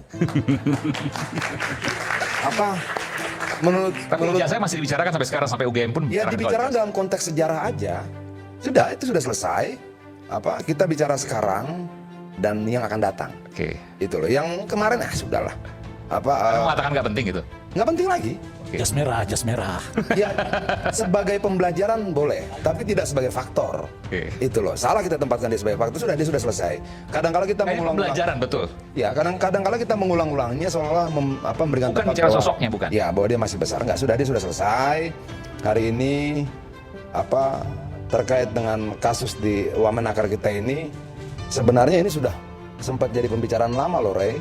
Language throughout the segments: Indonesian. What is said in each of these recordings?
dulu. Apa? Tapi ijazah masih dibicarakan sampai sekarang, sampai UGM pun Ya dibicarakan dalam konteks sejarah aja. Sudah, itu sudah selesai. Apa? Kita bicara sekarang dan yang akan datang. Oke. Itu loh. Yang kemarin sudahlah. Apa? Anda mengatakan nggak penting gitu? Nggak penting lagi. Oke. Jas merah, jas merah. Ya, sebagai pembelajaran boleh, tapi tidak sebagai faktor. Oke. Itu loh. Salah kita tempatkan dia sebagai faktor. Dia sudah selesai. Kadang-kala kita Kayak mengulang-ulang. pembelajaran, betul. Ya, kadang-kala kita mengulang-ulangnya seolah-olah memberikan Bukan tempat bicara bahwa- sosoknya, bukan? Ya, bahwa dia masih besar. Enggak, dia sudah selesai. Hari ini terkait dengan kasus di Wamenakar kita ini, sebenarnya ini sudah sempat jadi pembicaraan lama loh, Ray.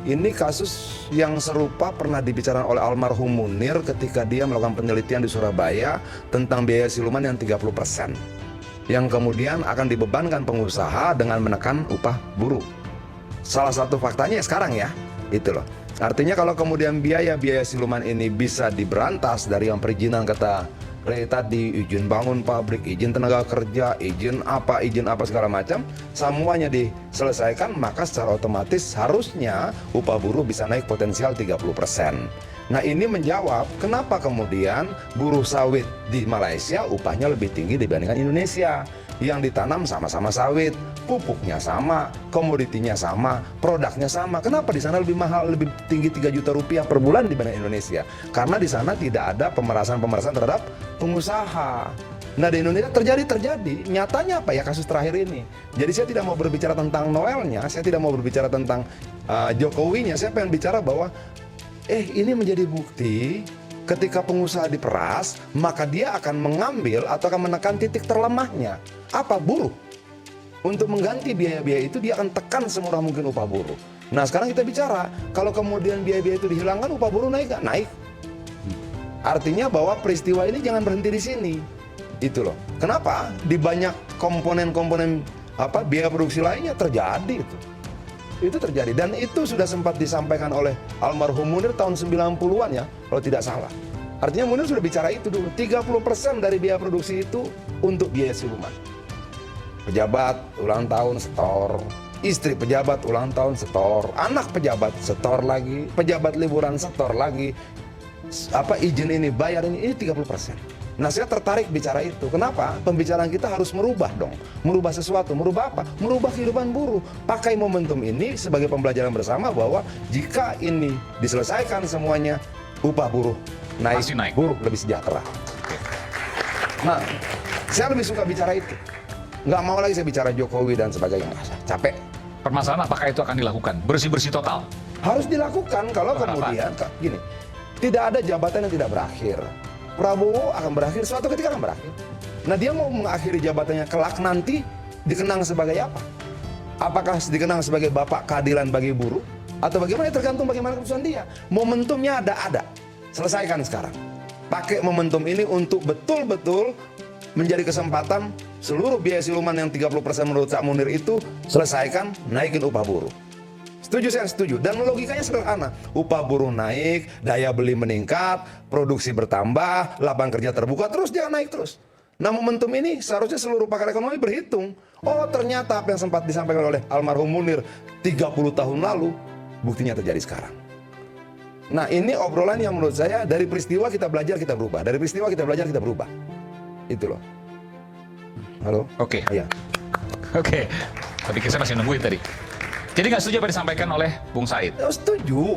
Ini kasus yang serupa pernah dibicarakan oleh almarhum Munir ketika dia melakukan penelitian di Surabaya tentang biaya siluman yang 30%. Yang kemudian akan dibebankan pengusaha dengan menekan upah buruh. Salah satu faktanya sekarang ya, itu loh. Artinya kalau kemudian biaya siluman ini bisa diberantas dari yang perizinan kata Ray tadi, izin bangun pabrik, izin tenaga kerja, izin apa segala macam, semuanya diselesaikan, maka secara otomatis harusnya upah buruh bisa naik potensial 30%. Nah ini menjawab kenapa kemudian buruh sawit di Malaysia upahnya lebih tinggi dibandingkan Indonesia. Yang ditanam sama-sama sawit, pupuknya sama, komoditinya sama, produknya sama. Kenapa di sana lebih mahal, lebih tinggi 3 juta rupiah per bulan dibanding Indonesia? Karena di sana tidak ada pemerasan terhadap pengusaha. Nah di Indonesia terjadi. Nyatanya apa ya kasus terakhir ini? Jadi saya tidak mau berbicara tentang Noelnya, saya tidak mau berbicara tentang Jokowinya. Saya pengen bicara bahwa ini menjadi bukti ketika pengusaha diperas, maka dia akan mengambil atau akan menekan titik terlemahnya. Apa? Buruh. Untuk mengganti biaya-biaya itu dia akan tekan semurah mungkin upah buruh. Nah sekarang kita bicara, kalau kemudian biaya-biaya itu dihilangkan, upah buruh naik nggak? Naik. Artinya bahwa peristiwa ini jangan berhenti di sini. Itu loh. Kenapa? Di banyak komponen-komponen biaya produksi lainnya terjadi itu. Itu terjadi dan itu sudah sempat disampaikan oleh almarhum Munir tahun 90-an ya, kalau tidak salah. Artinya Munir sudah bicara itu dulu, 30% dari biaya produksi itu untuk biaya siluman. Pejabat ulang tahun setor, istri pejabat ulang tahun setor, anak pejabat setor lagi, pejabat liburan setor lagi, izin ini, bayar ini 30%. Nah saya tertarik bicara itu. Kenapa? Pembicaraan kita harus merubah dong. Merubah sesuatu. Merubah apa? Merubah kehidupan buruh. Pakai momentum ini sebagai pembelajaran bersama bahwa jika ini diselesaikan semuanya, upah buruh naik, Pasti naik. buruh lebih sejahtera. Nah, saya lebih suka bicara itu. Nggak mau lagi saya bicara Jokowi dan sebagainya. Capek. Permasalahan apakah itu akan dilakukan? Bersih-bersih total? Harus dilakukan kalau kemudian, gini, tidak ada jabatan yang tidak berakhir. Prabowo akan berakhir, suatu ketika akan berakhir. Nah dia mau mengakhiri jabatannya kelak nanti dikenang sebagai apa? Apakah dikenang sebagai bapak keadilan bagi buruh? Atau bagaimana? Tergantung bagaimana keputusan dia. Momentumnya ada. Selesaikan sekarang. Pakai momentum ini untuk betul-betul menjadi kesempatan seluruh biaya siluman yang 30% menurut Cak Munir itu selesaikan, naikin upah buruh. Setuju, saya setuju. Dan logikanya sederhana. Upah buruh naik, daya beli meningkat, produksi bertambah, lapangan kerja terbuka, terus dia naik terus. Nah momentum ini seharusnya seluruh pakar ekonomi berhitung. Oh ternyata apa yang sempat disampaikan oleh almarhum Munir 30 tahun lalu, buktinya terjadi sekarang. Nah ini obrolan yang menurut saya dari peristiwa kita belajar, kita berubah. Dari peristiwa kita belajar, kita berubah. Itu loh. Halo? Oke. Iya. Oke. Tapi saya masih nungguin tadi. Jadi nggak setuju apa yang disampaikan oleh Bung Said? Oh,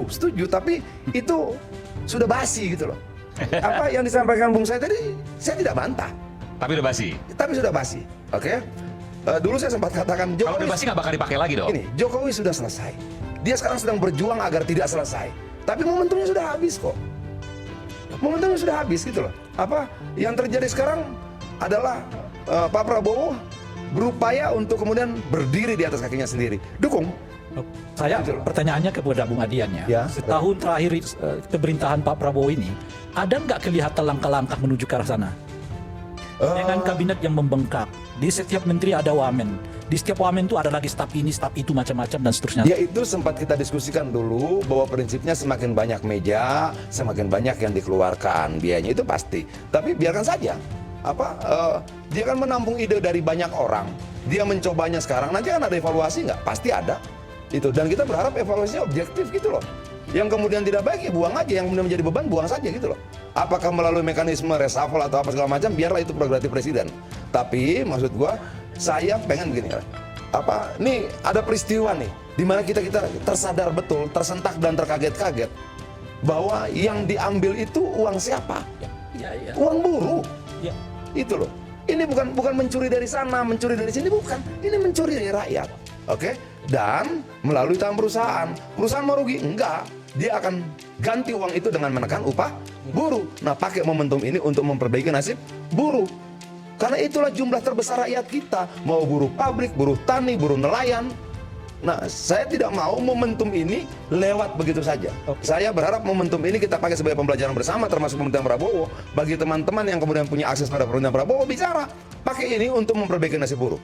setuju, tapi itu sudah basi gitu loh. Apa yang disampaikan Bung Said tadi, saya tidak bantah. Tapi udah basi. Tapi sudah basi, oke? Dulu saya sempat katakan Kalau udah basi nggak bakal dipakai lagi dong. Ini Jokowi sudah selesai. Dia sekarang sedang berjuang agar tidak selesai. Tapi momentumnya sudah habis kok. Momentumnya sudah habis gitu loh. Apa yang terjadi sekarang adalah Pak Prabowo berupaya untuk kemudian berdiri di atas kakinya sendiri. Dukung. Saya Gitu loh. pertanyaannya kepada Bung Adian ya. Ya. Setahun terakhir pemerintahan Pak Prabowo ini, ada nggak kelihatan langkah-langkah menuju ke arah sana? Dengan kabinet yang membengkak, di setiap menteri ada wamen, di setiap wamen itu ada lagi staf ini, staf itu, macam-macam dan seterusnya. Ya itu sempat kita diskusikan dulu bahwa prinsipnya semakin banyak meja, semakin banyak yang dikeluarkan biayanya itu pasti. Tapi biarkan saja. Dia kan menampung ide dari banyak orang. Dia mencobanya sekarang. Nanti kan ada evaluasi nggak? Pasti ada. Itu, dan kita berharap evaluasinya objektif gitu loh. Yang kemudian tidak baik ya buang aja, yang kemudian menjadi beban buang saja gitu loh. Apakah melalui mekanisme reshuffle atau apa segala macam, biarlah itu prerogatif presiden. Tapi maksud gua, saya pengen begini ya. Nih ada peristiwa nih di mana kita tersadar betul, tersentak dan terkaget-kaget bahwa yang diambil itu uang siapa? Ya. Uang buruh. Ya. Itu loh. Ini bukan mencuri dari sana, mencuri dari sini, bukan. Ini mencuri dari rakyat. Oke? Dan melalui tangan perusahaan. Perusahaan mau rugi? Enggak. Dia akan ganti uang itu dengan menekan upah buruh. Nah, pakai momentum ini untuk memperbaiki nasib buruh. Karena itulah jumlah terbesar rakyat kita. Mau buruh pabrik, buruh tani, buruh nelayan. Nah, saya tidak mau momentum ini lewat begitu saja. Saya berharap momentum ini kita pakai sebagai pembelajaran bersama, termasuk pemerintahan Prabowo. Bagi teman-teman yang kemudian punya akses pada pemerintahan Prabowo, bicara. Pakai ini untuk memperbaiki nasib buruh.